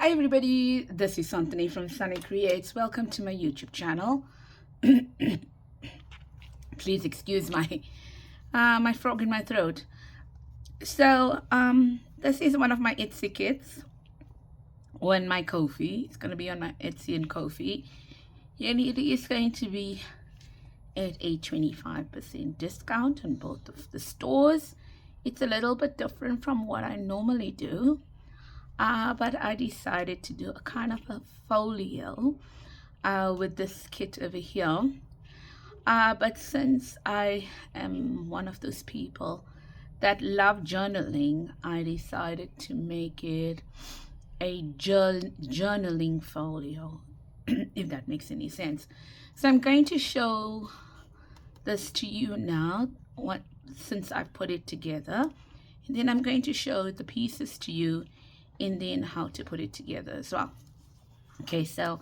Hi everybody, this is Sannie from Sannie Creates. Welcome to my YouTube channel. Please excuse my my frog in my throat. So this is one of my Etsy kits on my Kofi. It's going to be on my Etsy and Kofi, and it is going to be at a 25% discount on both of the stores. It's a little bit different from what I normally do. But I decided to do a kind of a folio with this kit over here. But since I am one of those people that love journaling, I decided to make it a journaling folio, if that makes any sense. So I'm going to show this to you now, since I've put it together. And then I'm going to show the pieces to you and then how to put it together as well. Okay, so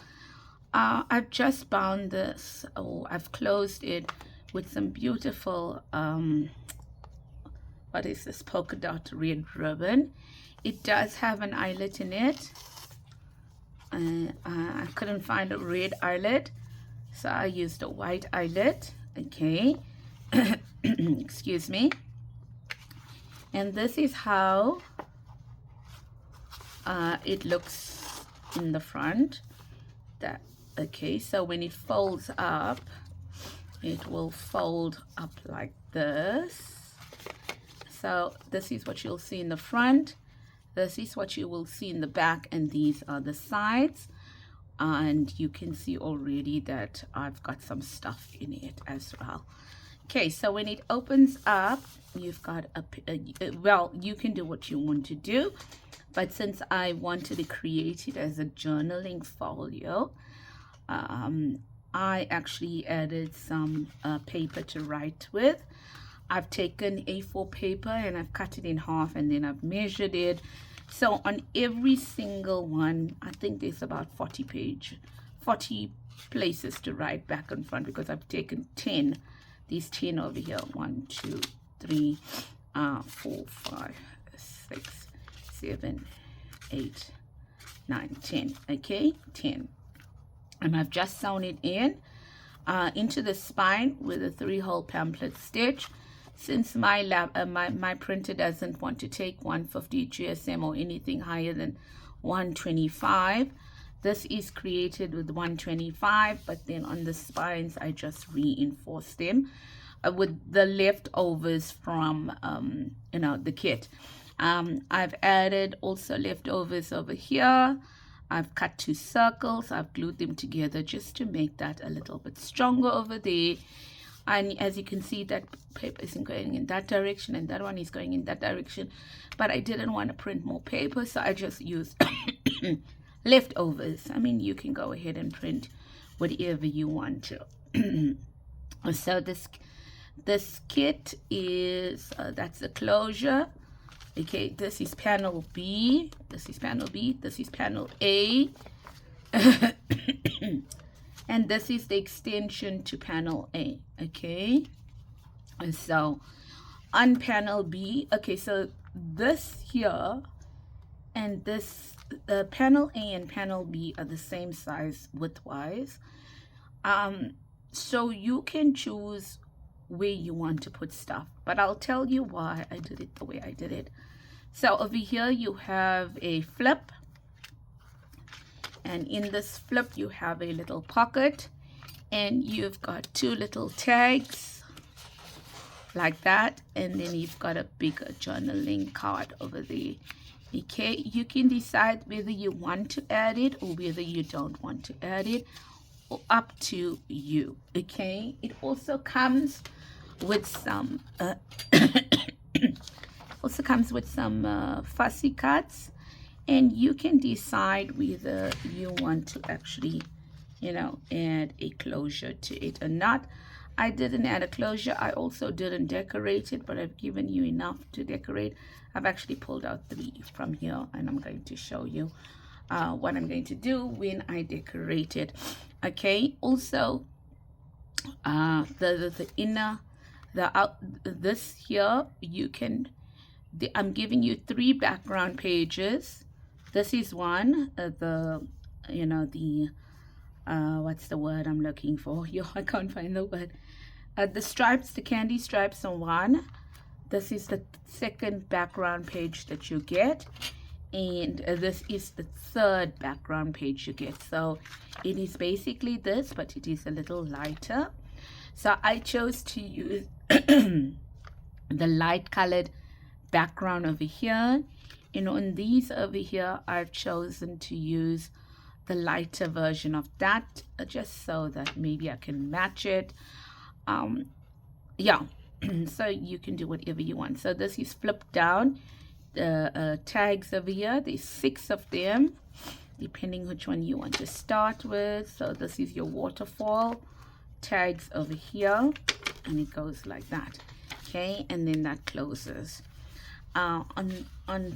I've just bound this, I've closed it with some beautiful what is this, polka dot red ribbon. It does have an eyelet in it. I couldn't find a red eyelet, so I used a white eyelet. Okay. Excuse me. And this is how it looks in the front. Okay, so when it folds up, it will fold up like this. So this is what you'll see in the front, this is what you will see in the back, and these are the sides. And you can see already that I've got some stuff in it as well. Okay, so when it opens up, you've got well, you can do what you want to do. But since I wanted to create it as a journaling folio, I actually added some paper to write with. I've taken A4 paper and I've cut it in half, and then I've measured it. So on every single one, I think there's about 40 places to write back and front, because I've taken 10, these 10 over here, 1, 2, 3, 4, 5, 6, 7, 8, 9, 10. Okay, 10. And I've just sewn it in into the spine with a 3-hole pamphlet stitch. Since my printer doesn't want to take 150 GSM or anything higher than 125, this is created with 125, but then on the spines I just reinforce them with the leftovers from the kit. I've added also leftovers over here. I've cut 2 circles. I've glued them together just to make that a little bit stronger over there. And as you can see, that paper isn't going in that direction, and that one is going in that direction. But I didn't want to print more paper, so I just used leftovers. I mean, you can go ahead and print whatever you want to. So this kit is, that's the closure. Okay, this is panel B, this is panel B, this is panel A, and this is the extension to panel A. Okay, and so on panel B, okay, so this here and this, the panel A and panel B are the same size width-wise. So you can choose where you want to put stuff, but I'll tell you why I did it the way I did it. So over here you have a flip, and in this flip you have a little pocket, and you've got 2 little tags like that, and then you've got a bigger journaling card over there. Okay, you can decide whether you want to add it or whether you don't want to add it, or up to you. Okay, it also comes with some fussy cuts, and you can decide whether you want to actually add a closure to it or not. I didn't add a closure. I also didn't decorate it, but I've given you enough to decorate. I've actually pulled out 3 from here, and I'm going to show you what I'm going to do when I decorate it. Okay, also the inner, this here, you can, I'm giving you 3 background pages This is one the what's the word I'm looking for? I can't find the word. The stripes, the candy stripes on one. This is the second background page that you get, and this is the third background page you get. So it is basically this, but it is a little lighter. So I chose to use the light colored background over here, and on these over here I've chosen to use the lighter version of that, just so that maybe I can match it. Yeah. So you can do whatever you want. So this is flipped down. The tags over here, there's 6 of them, depending which one you want to start with. So this is your waterfall tags over here, and it goes like that. Okay, and then that closes. On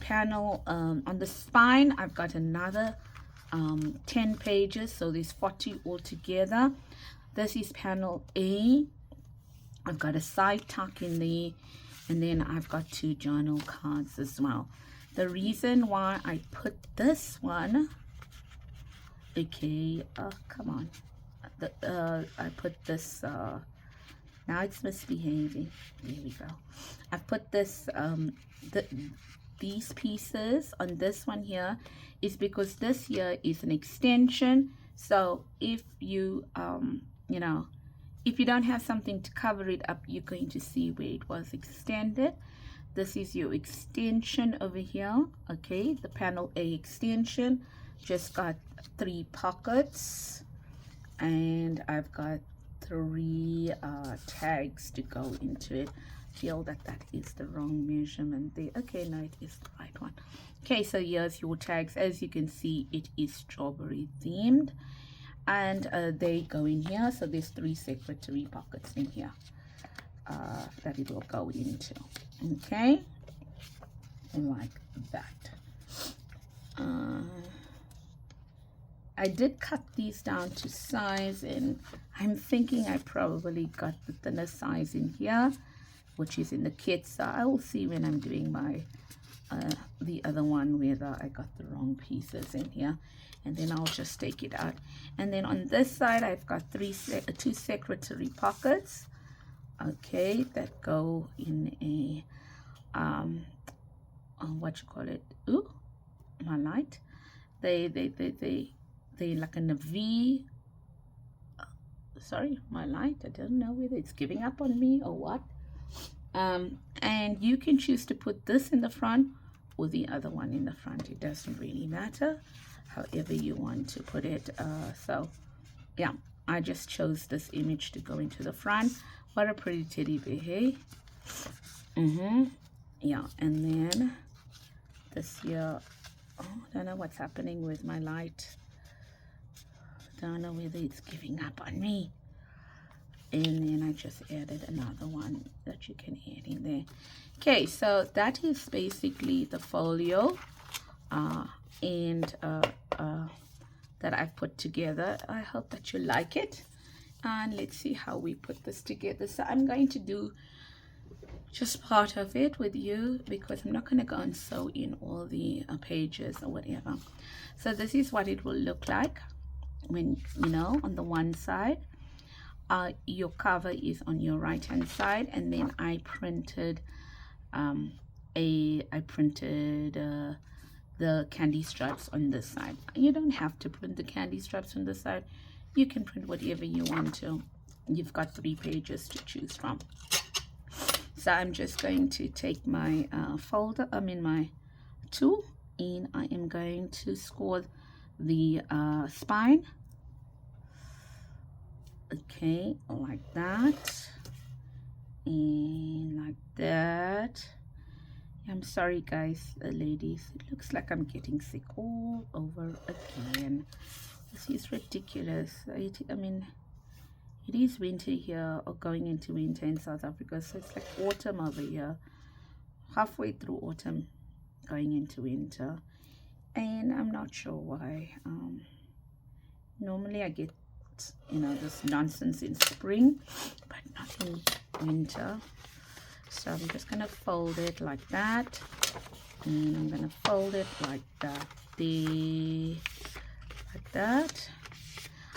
panel on the spine, I've got another 10 pages, so there's 40 altogether. This is panel A. I've got a side tuck in there, and then I've got 2 journal cards as well. The reason why I put this one, okay, come on, I put this, now it's misbehaving, there we go. I put this, these pieces on this one here is because this here is an extension. So if you, if you don't have something to cover it up, you're going to see where it was extended. This is your extension over here. Okay, the panel A extension just got 3 pockets, and I've got 3 tags to go into it. Feel that is the wrong measurement there. Okay, no, it is the right one. Okay, so here's your tags. As you can see, it is strawberry themed, and they go in here. So there's 3 secretary pockets in here that it will go into. Okay, like that. I did cut these down to size, and I'm thinking I probably got the thinner size in here, which is in the kit. So I will see when I'm doing my the other one whether I got the wrong pieces in here, and then I'll just take it out. And then on this side I've got 2 secretary pockets, okay, that go in a what you call it, ooh, my light, they like in a V, sorry, my light, I don't know whether it's giving up on me or what. And you can choose to put this in the front or the other one in the front. It doesn't really matter, however you want to put it. So yeah, I just chose this image to go into the front. What a pretty teddy bear, hey? Yeah, and then this here, oh, I don't know what's happening with my light. Don't know whether it's giving up on me. And then I just added another one that you can add in there. Okay, so that is basically the folio that I've put together. I hope that you like it, and let's see how we put this together. So I'm going to do just part of it with you because I'm not going to go and sew in all the pages or whatever. So this is what it will look like when, on the one side. Your cover is on your right hand side, and then I printed the candy stripes on this side. You don't have to print the candy stripes on this side. You can print whatever you want to. You've got 3 pages to choose from. So I'm just going to take my my tool, and I am going to score the spine. Okay, like that, and like that. I'm sorry guys, ladies, it looks like I'm getting sick all over again. This is ridiculous. I mean, it is winter here, or going into winter in South Africa, so it's like autumn over here, halfway through autumn going into winter, and I'm not sure why. Normally I get this nonsense in spring, but not in winter. So I'm just gonna fold it like that, and I'm gonna fold it like that, like that.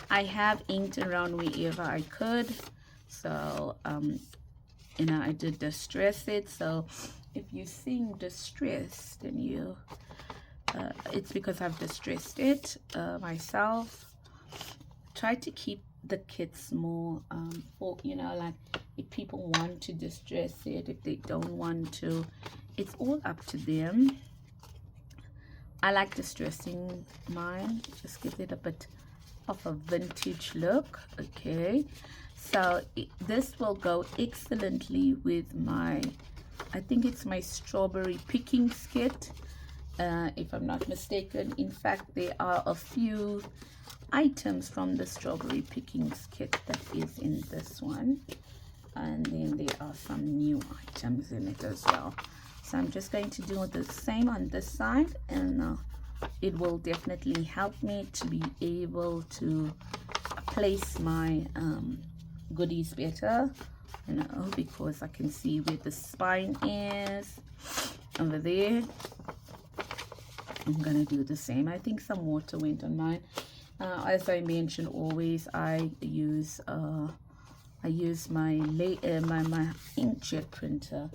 I have inked around wherever I could, so you know, I did distress it. So if you're seeing distress, then you it's because I've distressed it myself. Try to keep the kits more for, you know, like if people want to distress it, if they don't want to, it's all up to them. I like distressing mine, just give it a bit of a vintage look. Okay, so this will go excellently with my, I think it's my strawberry picking kit, if I'm not mistaken. In fact, there are a few items from the strawberry pickings kit that is in this one, and then there are some new items in it as well. So I'm just going to do the same on this side, and it will definitely help me to be able to place my goodies better, you know, because I can see where the spine is over there. I'm gonna do the same. I think some water went on mine. As I mentioned, always I use my inkjet printer,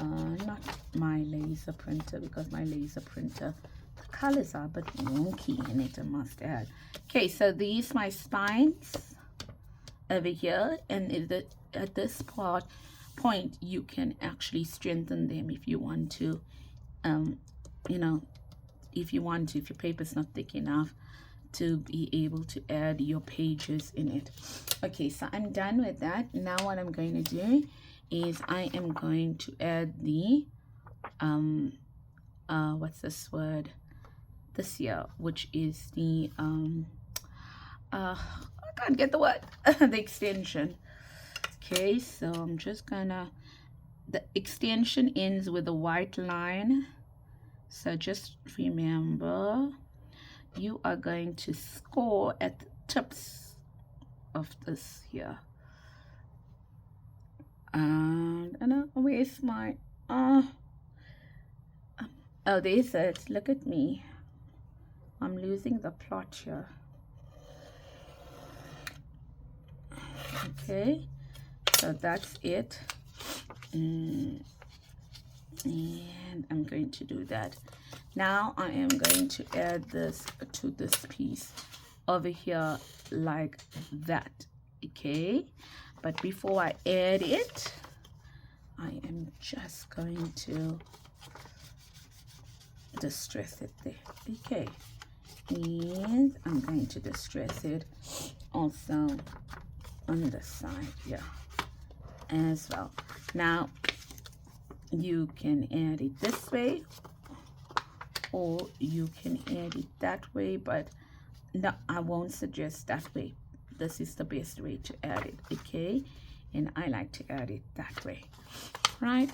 not my laser printer, because my laser printer, the colors are a bit wonky in it, I must add. Okay, so these my spines over here, and at this point you can actually strengthen them if you want to, you know, if you want to, if your paper's not thick enough to be able to add your pages in it. Okay, so I'm done with that. Now what I'm going to do is I am going to add the what's this word, this here, which is the I can't get the word the extension. Okay, so I'm just gonna, the extension ends with a white line, so just remember you are going to score at the tips of this here. And I know, where's my oh, there's it. Look at me, I'm losing the plot here. Okay, so that's it, and I'm going to do that. Now I am going to add this to this piece over here like that. Okay, but before I add it, I am just going to distress it there. Okay, and I'm going to distress it also on the side here as well. Now you can add it this way, or you can add it that way, but no, I won't suggest that way. This is the best way to add it. Okay, and I like to add it that way, right?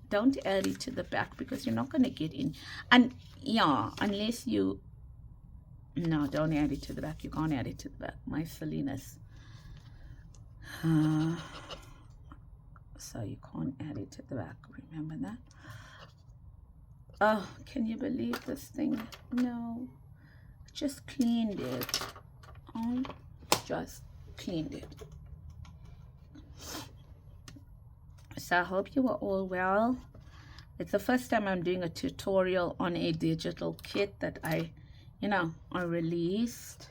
Don't add it to the back, because you're not going to get in, and yeah, unless you, no, don't add it to the back. You can't add it to the back, my silliness. So you can't add it to the back, remember that. Oh, can you believe this thing? No, just cleaned it. I just cleaned it. So I hope you are all well. It's the first time I'm doing a tutorial on a digital kit that I released,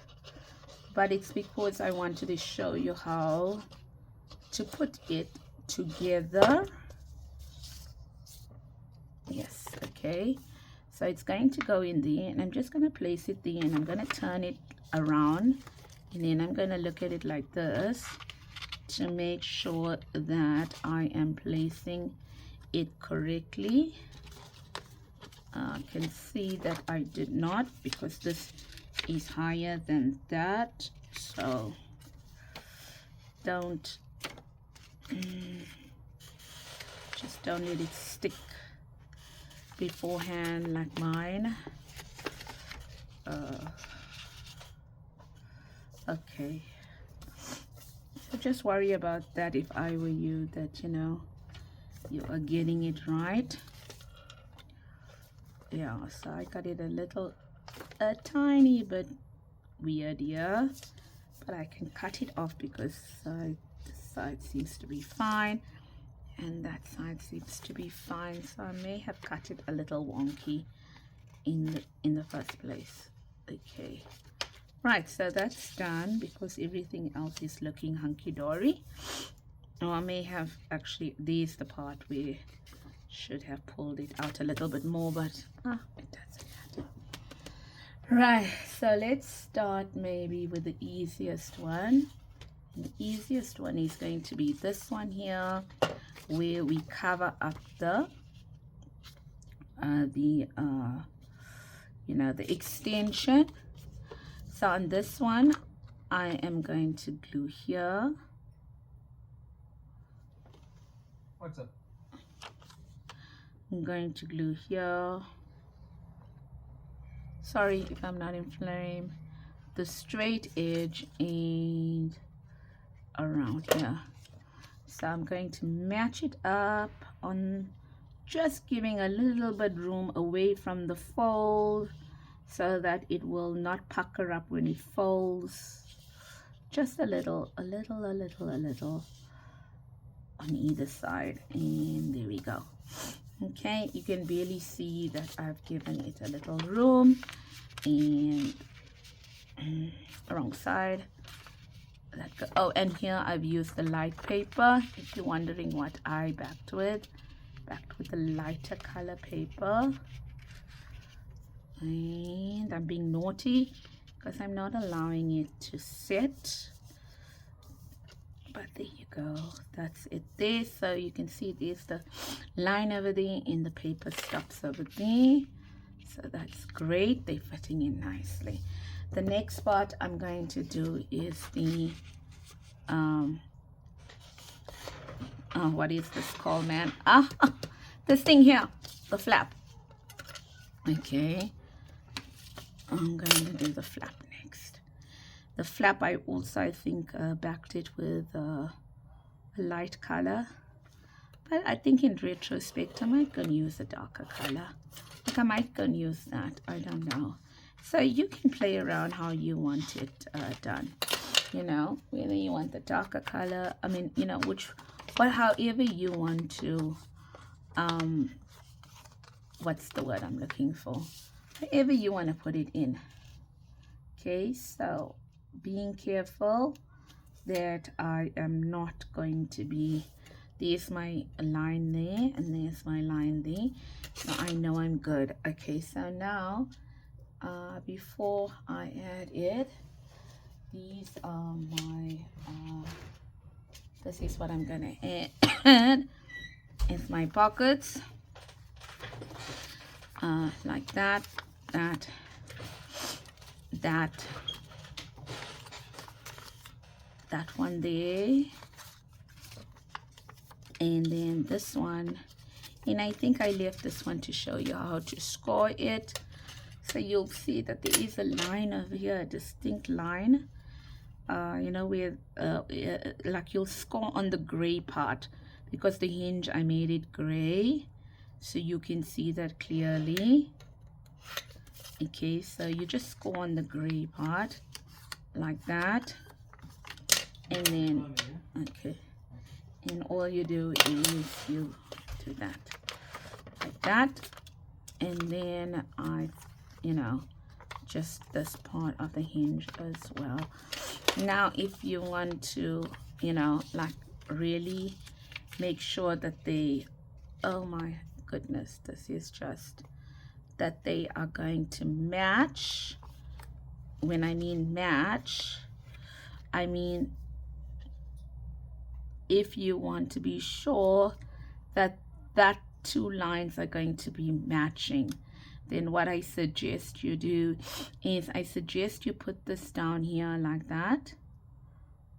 but it's because I wanted to show you how to put it together. Yes, okay, so it's going to go in there, and I'm just going to place it there, and I'm going to turn it around, and then I'm going to look at it like this to make sure that I am placing it correctly. I can see that I did not, because this is higher than that, so just don't let it stick beforehand like mine. Okay, so just worry about that if I were you, that you are getting it right. Yeah, so I got it a tiny bit weird here, but I can cut it off because this side seems to be fine and that side seems to be fine, so I may have cut it a little wonky in the first place. Okay, right, so that's done because everything else is looking hunky-dory. Or I may have actually, this is the part where should have pulled it out a little bit more, but it doesn't matter. Right, so let's start maybe with the easiest one. The easiest one is going to be this one here, where we cover up the you know, the extension. So on this one, I am going to glue here. What's up? I'm going to glue here. Sorry if I'm not in frame. The straight edge and around here. So I'm going to match it up on just giving a little bit room away from the fold so that it will not pucker up when it folds. Just a little on either side, and there we go. Okay, you can barely see that I've given it a little room. And wrong side. Oh, and here I've used the light paper. If you're wondering what I backed with the lighter color paper. And I'm being naughty because I'm not allowing it to sit. But there you go, that's it there. So you can see there's the line over there and the paper stops over there. So that's great, they're fitting in nicely. The next part I'm going to do is the what is this called, man? This thing here, the flap. Okay, I'm going to do the flap next. The flap, I also, I think, backed it with a light color, but I think in retrospect I might go and use a darker color. Like I might go and use that, I don't know. So you can play around how you want it done, you know, whether you want the darker color, I mean, you know, however you want to, what's the word I'm looking for, however you want to put it in. Okay, so being careful that I am not going to be, there's my line there and there's my line there, so I know I'm good. Okay, so now before I add it, these are my this is what I'm gonna add. It's my pockets, like that one there, and then this one, and I think I left this one to show you how to score it. So you'll see that there is a line over here, a distinct line, you know, where like you'll score on the gray part because the hinge I made it gray, so you can see that clearly. Okay, so you just score on the gray part like that, and then okay, and all you do is you do that like that, and then you know, just this part of the hinge as well. Now if you want to, you know, like really make sure that they, oh my goodness, this is just that they are going to match. When I mean match, I mean if you want to be sure that two lines are going to be matching, then what I suggest you do is I suggest you put this down here like that,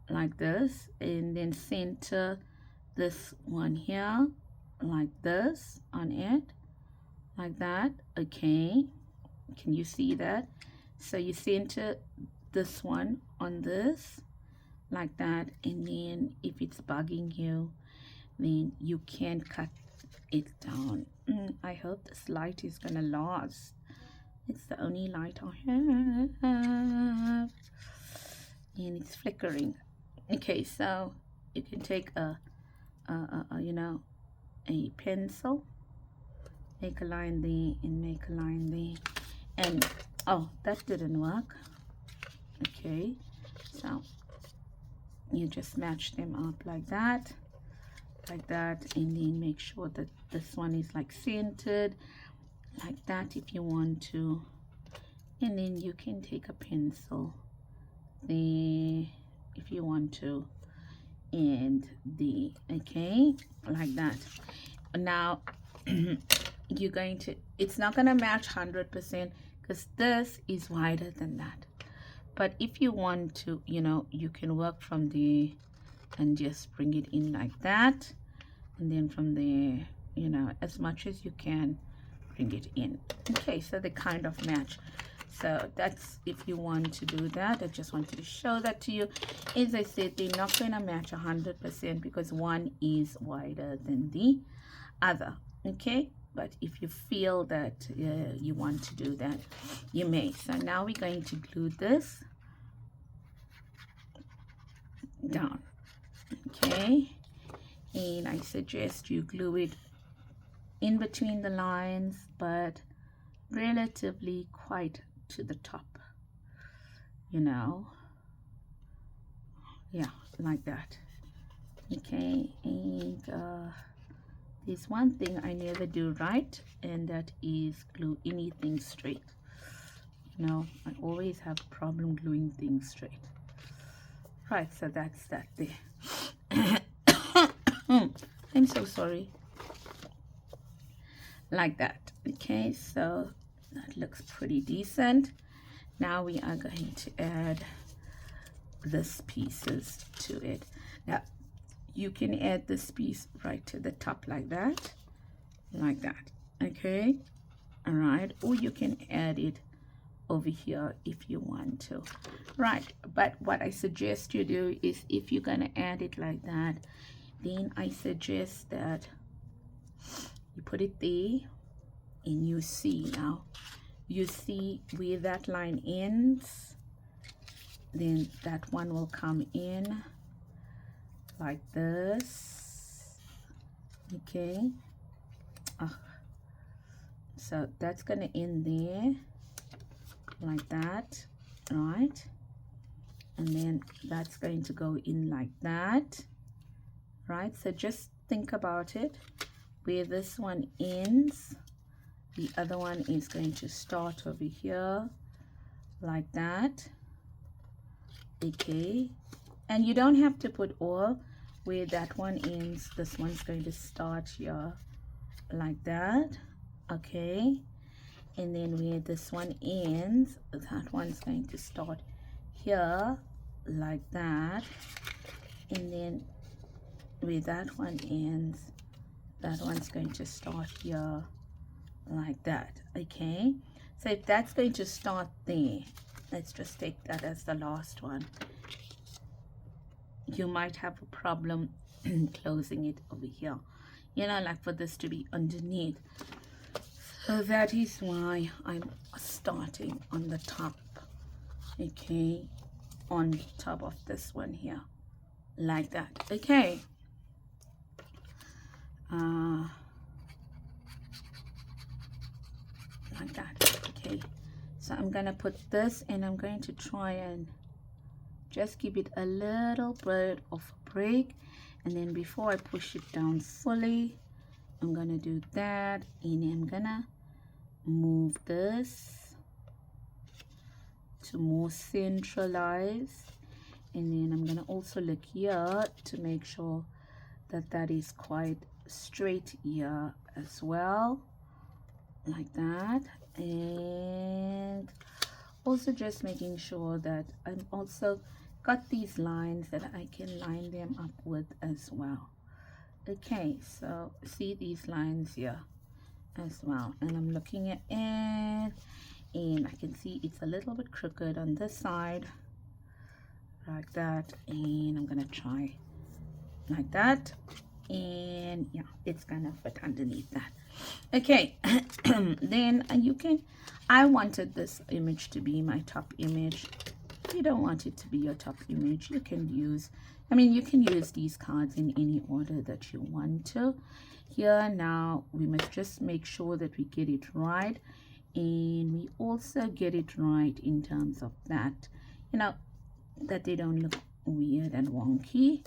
like this, and then center this one here like this on it, like that. Okay, can you see that? So you center this one on this like that, and then if it's bugging you, then you can cut it down. I hope this light is gonna last. It's the only light I have, and it's flickering. Okay, so you can take a you know, a pencil, make a line there and make a line there, and oh, that didn't work. Okay, so you just match them up like that, and then make sure that this one is like centered like that if you want to, and then you can take a pencil there if you want to, and the okay, like that. Now you're going to, it's not going to match 100% because this is wider than that, but if you want to, you know, you can work from there and just bring it in like that, and then from there, you know, as much as you can bring it in. Okay, so they kind of match. So that's if you want to do that. I just wanted to show that to you. As I said, they're not going to match 100% because one is wider than the other. Okay, but if you feel that you want to do that, you may. So now we're going to glue this down. Okay, and I suggest you glue it in between the lines, but relatively quite to the top, you know, yeah, like that. Okay, and there's one thing I never do right, and that is glue anything straight. You know, I always have a problem gluing things straight. Right, so that's that there. I'm so sorry. Like that. Okay, so that looks pretty decent. Now we are going to add this pieces to it. Now you can add this piece right to the top like that, okay, all right, or you can add it over here if you want to, right? But what I suggest you do is, if you're gonna add it like that, then I suggest that you put it there, and you see, now you see where that line ends, then that one will come in like this. Okay, so that's gonna end there like that, right? And then that's going to go in like that, right? So just think about it, where this one ends, the other one is going to start over here like that. Okay, and you don't have to put all, where that one ends, this one's going to start here like that. Okay, and then where this one ends, that one's going to start here like that, and then where that one ends, that one's going to start here like that. Okay, so if that's going to start there, let's just take that as the last one. You might have a problem closing it over here, you know, like for this to be underneath. So that is why I'm starting on the top, okay, on top of this one here like that. Okay, like that. Okay, so I'm gonna put this, and I'm going to try and just give it a little bit of a break, and then before I push it down fully, I'm gonna do that, and I'm gonna move this to more centralized, and then I'm gonna also look here to make sure that that is quite straight here as well, like that, and also just making sure that I'm also got these lines that I can line them up with as well. Okay, so see these lines here as well, and I'm looking at it, and I can see it's a little bit crooked on this side like that, and I'm gonna try like that. and yeah, it's gonna fit underneath that. Okay. Then you can, I wanted this image to be my top image. If you don't want it to be your top image, you can use, I mean, you can use these cards in any order that you want to. Here now, we must just make sure that we get it right, and we also get it right in terms of that, you know, that they don't look weird and wonky.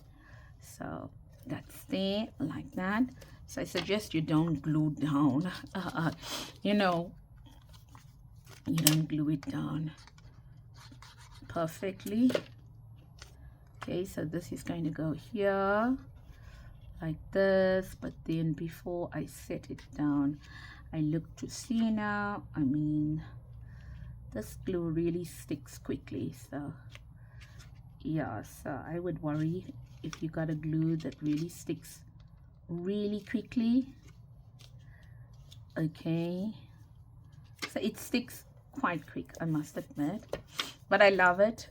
So that's there like that. So I suggest you don't glue down, you know, you don't glue it down perfectly. Okay, so this is going to go here like this, but then before I set it down, I look to see now, I mean, this glue really sticks quickly, so yeah, so I would worry if you got a glue that really sticks really quickly. Okay, so it sticks quite quick, I must admit, but I love it,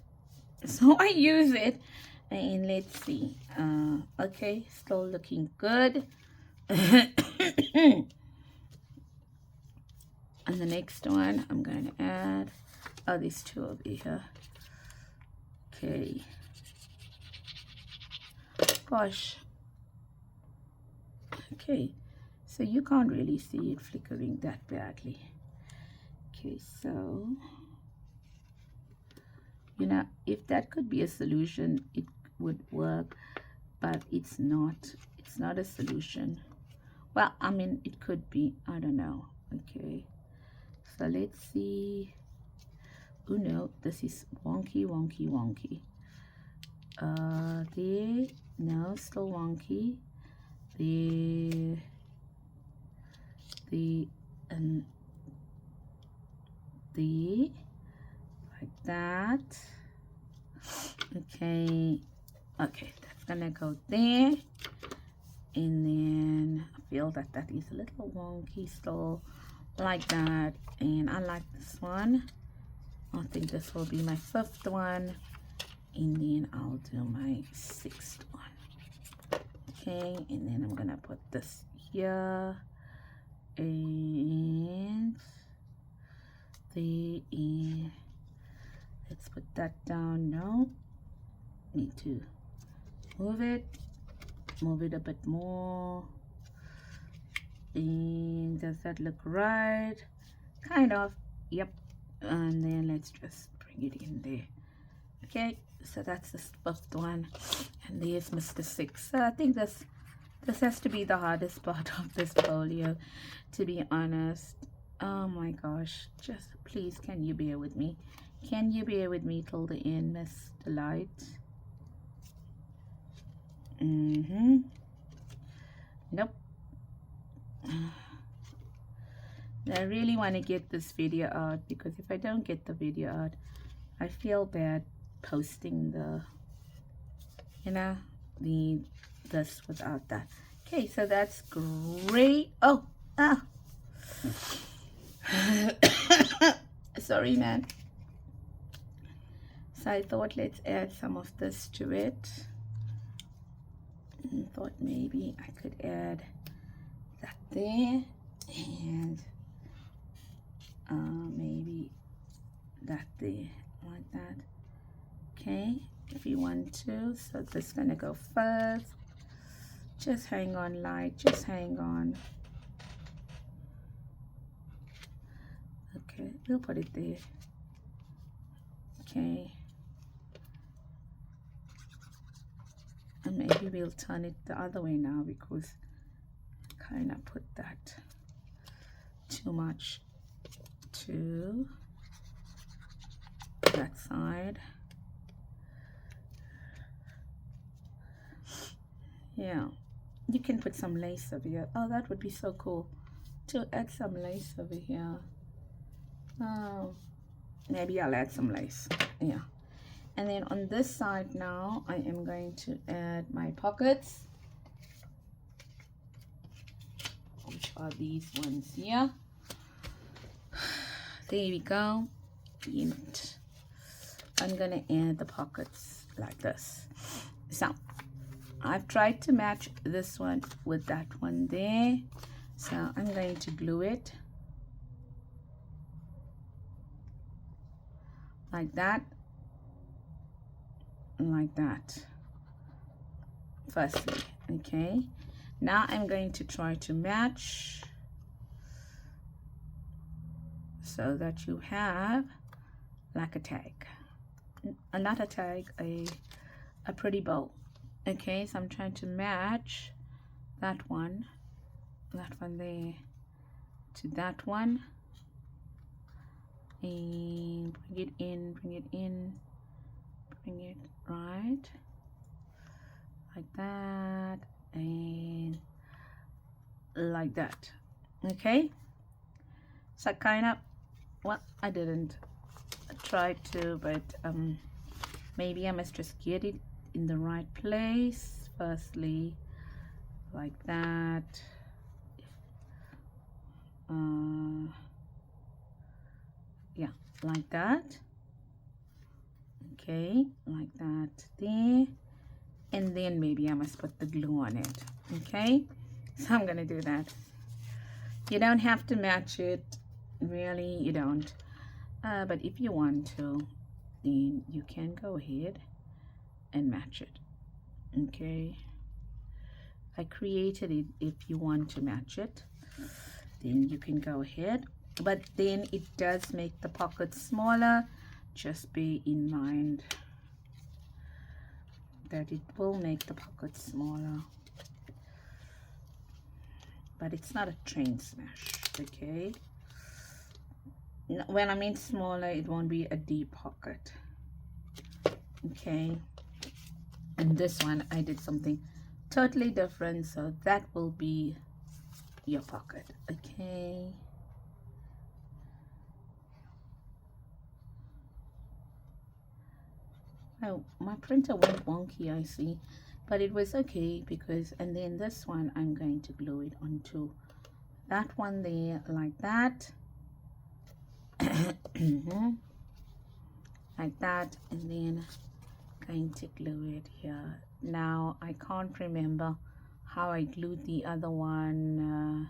so I use it. And let's see, okay, still looking good. And the next one I'm going to add, oh, these two over here. Okay, gosh, okay, so you can't really see it flickering that badly. Okay, so you know, if that could be a solution, it would work, but it's not a solution. Well, I mean, it could be, I don't know. Okay, so let's see. Oh no, this is wonky. There, no, still wonky. There, and there, like that. Okay, that's gonna go there, and then I feel that is a little wonky still, like that. And I like this one. I think this will be my 5th one, and then I'll do my 6th one. Okay, and then I'm gonna put this here, and there, and let's put that down. No, need to move it a bit more. And does that look right? Kind of, yep. And then let's just bring it in there. Okay, so that's the 5th one, and there's Mr. 6. So I think this has to be the hardest part of this folio, to be honest. Oh my gosh, just please, can you bear with me? Can you bear with me till the end, Miss Delight? Nope. I really want to get this video out, because if I don't get the video out, I feel bad posting the, you know, this without that. Okay, so that's great. Oh, sorry, man. So I thought, let's add some of this to it. And thought maybe I could add that there, and maybe that there, like that. Okay, if you want to. So this is gonna go first. Just hang on, light, just hang on. Okay, we'll put it there. Okay, and maybe we'll turn it the other way now, because I kind of put that too much to that side. Yeah, you can put some lace over here. Oh, that would be so cool to add some lace over here. Oh, maybe I'll add some lace. Yeah, and then on this side now, I am going to add my pockets, which are these ones here. There we go. I'm gonna add the pockets like this. So I've tried to match this one with that one there, so I'm going to glue it like that, like that firstly. Okay, now I'm going to try to match so that you have like a tag, not a tag, a pretty bow. Okay, so I'm trying to match that one there to that one, and bring it in, bring it right like that and like that. Okay, so kind of, well, I didn't try to, but maybe I must just get it in the right place firstly, like that. Yeah, like that. Okay, like that there, and then maybe I must put the glue on it. Okay, so I'm gonna do that. You don't have to match it, really, you don't, but if you want to, then you can go ahead and match it. Okay, I created it. If you want to match it, then you can go ahead, but then it does make the pocket smaller. Just be in mind that it will make the pocket smaller, but it's not a train smash. Okay, when I mean smaller, it won't be a deep pocket. Okay, and this one I did something totally different, so that will be your pocket. Okay, oh, my printer went wonky, I see, but it was okay because, and then this one I'm going to glue it onto that one there like that. Like that, and then going to glue it here. Now I can't remember how I glued the other one,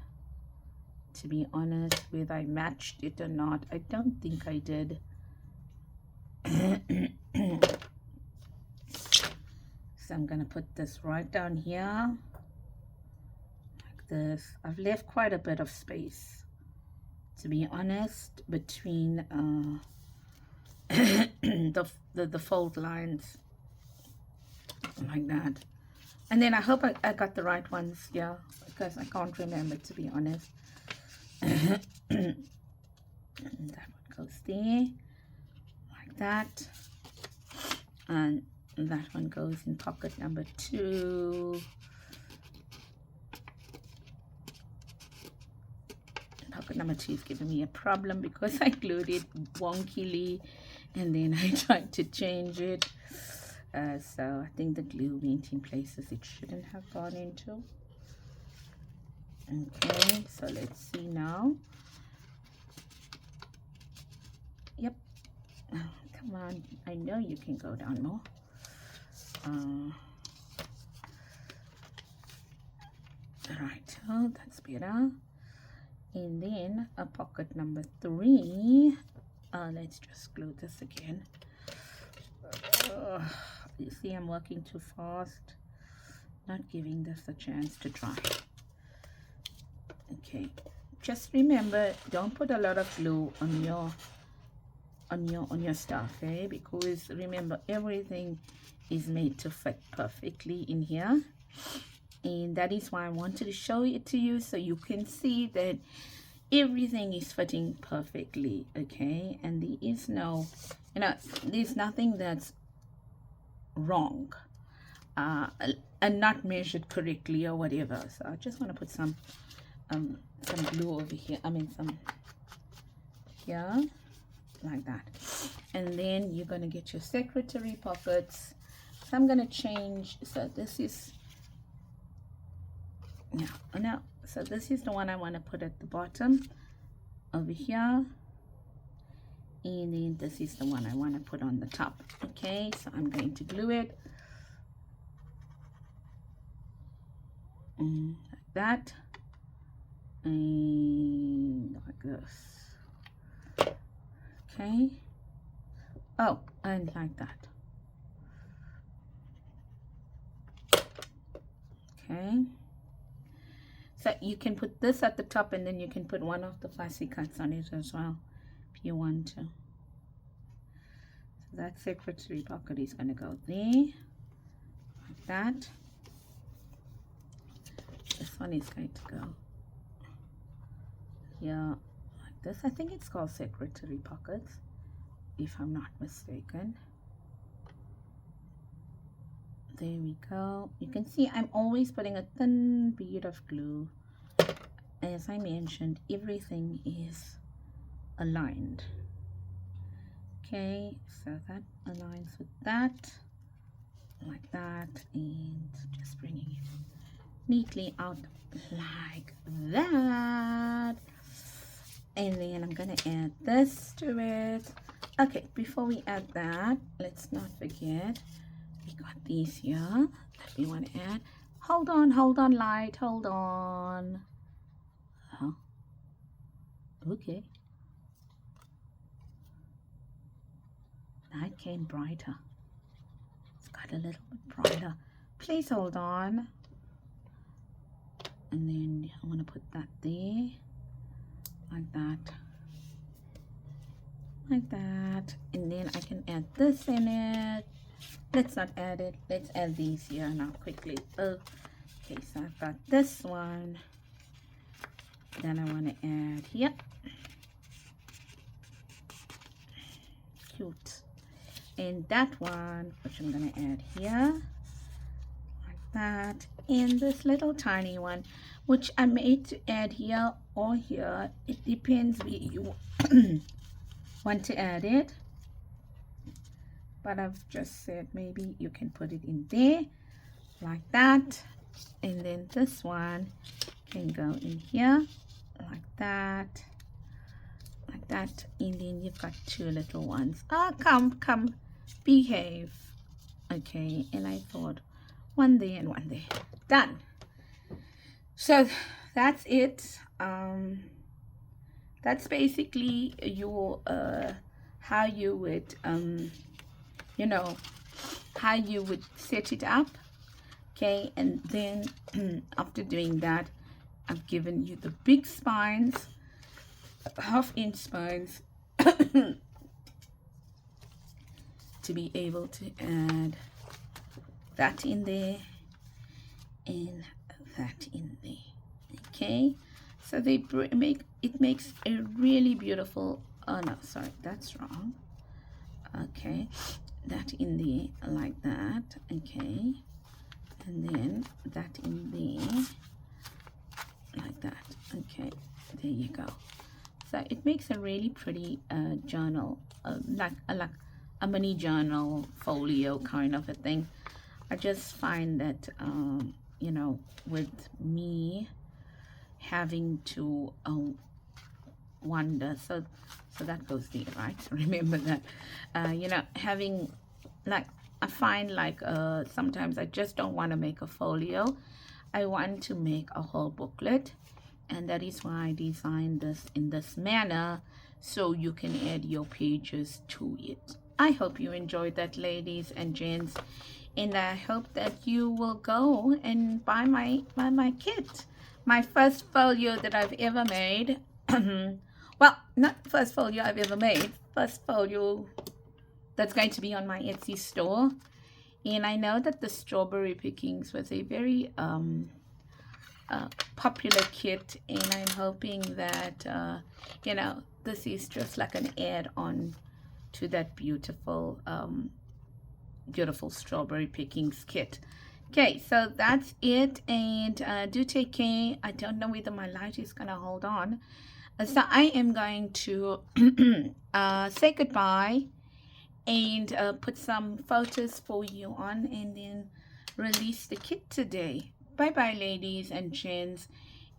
to be honest, whether I matched it or not. I don't think I did. So I'm gonna put this right down here like this. I've left quite a bit of space, to be honest, between the fold lines like that. And then I hope I got the right ones, yeah, because I can't remember, to be honest. And that one goes there like that, and that one goes in pocket number 2. Pocket number 2 is giving me a problem because I glued it wonkily and then I tried to change it, so I think the glue went in places it shouldn't have gone into. Okay, so let's see now. Yep. Oh, come on, I know you can go down more. Right, oh, that's better. And then a pocket number 3. Let's just glue this again. You see, I'm working too fast, not giving this a chance to dry. Okay, just remember, don't put a lot of glue on your stuff, okay? Because remember, everything is made to fit perfectly in here, and that is why I wanted to show it to you, so you can see that everything is fitting perfectly. Okay, and there is no, there's nothing that's wrong, and not measured correctly or whatever. So I just want to put some glue over here, some here like that, and then you're going to get your secretary pockets. So I'm going to change, so this is, no, so this is the one I want to put at the bottom over here, and then this is the one I want to put on the top. Okay, so I'm going to glue it like that, and like this. Okay. Oh, and like that. Okay. So you can put this at the top, and then you can put one of the fussy cuts on it as well if you want to. So that secretary pocket is going to go there, like that. This one is going to go here, like this. I think it's called secretary pockets, if I'm not mistaken. There we go. You can see I'm always putting a thin bead of glue. As I mentioned, everything is aligned. Okay, so that aligns with that, like that, and just bringing it neatly out like that. And then I'm gonna add this to it. Okay, before we add that, let's not forget we got these here that we want to add. Hold on, light, hold on. Oh, okay. That came brighter. It's got a little bit brighter. Please hold on. And then I want to put that there, like that, like that. And then I can add this in it. Let's not add it. Let's add these here now quickly. Oh, okay, so I've got this one. Then I want to add here. Cute. And that one, which I'm going to add here, like that. And this little tiny one, which I made to add here or here. It depends where you want to add it. But I've just said maybe you can put it in there, like that. And then this one can go in here, like that. Like that. And then you've got two little ones. Ah, come, behave. Okay, and I thought one there and one there. Done. So that's it. That's basically your how you would you know, how you would set it up. Okay, and then after doing that, I've given you the big spines, half-inch spines, to be able to add that in there and that in there. Okay, so they makes a really beautiful, oh no, sorry, that's wrong. Okay, that in there like that. Okay, and then that in there like that. Okay, there you go. So it makes a really pretty journal, like a mini journal folio kind of a thing. I just find that you know, with me having to wonder, so that goes there, right? Remember that. You know, having, like, I find like sometimes I just don't want to make a folio. I want to make a whole booklet, and that is why I designed this in this manner, so you can add your pages to it. I hope you enjoyed that, ladies and gents, and I hope that you will go and buy my kit, my first folio that I've ever made. Well, not the first folio I've ever made, first folio that's going to be on my Etsy store. And I know that the strawberry pickings was a very popular kit, and I'm hoping that you know, this is just like an add-on to that beautiful beautiful strawberry pickings kit. Okay, so that's it, and do take care. I don't know whether my light is gonna hold on, so I am going to say goodbye and put some photos for you on, and then release the kit today. Bye bye, ladies and gents,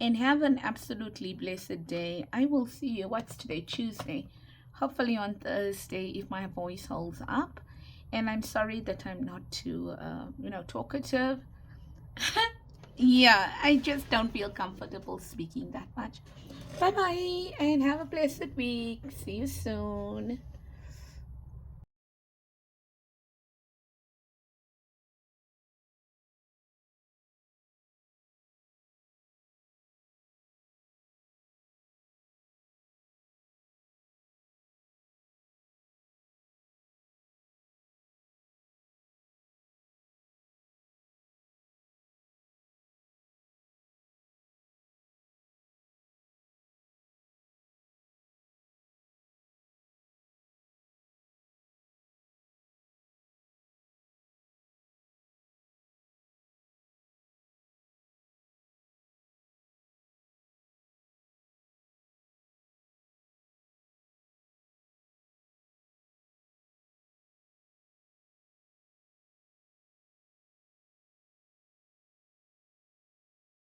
and have an absolutely blessed day. I will see you, what's today, Tuesday, hopefully on Thursday, if my voice holds up. And I'm sorry that I'm not too you know, talkative. Yeah, I just don't feel comfortable speaking that much. Bye bye and have a blessed week. See you soon.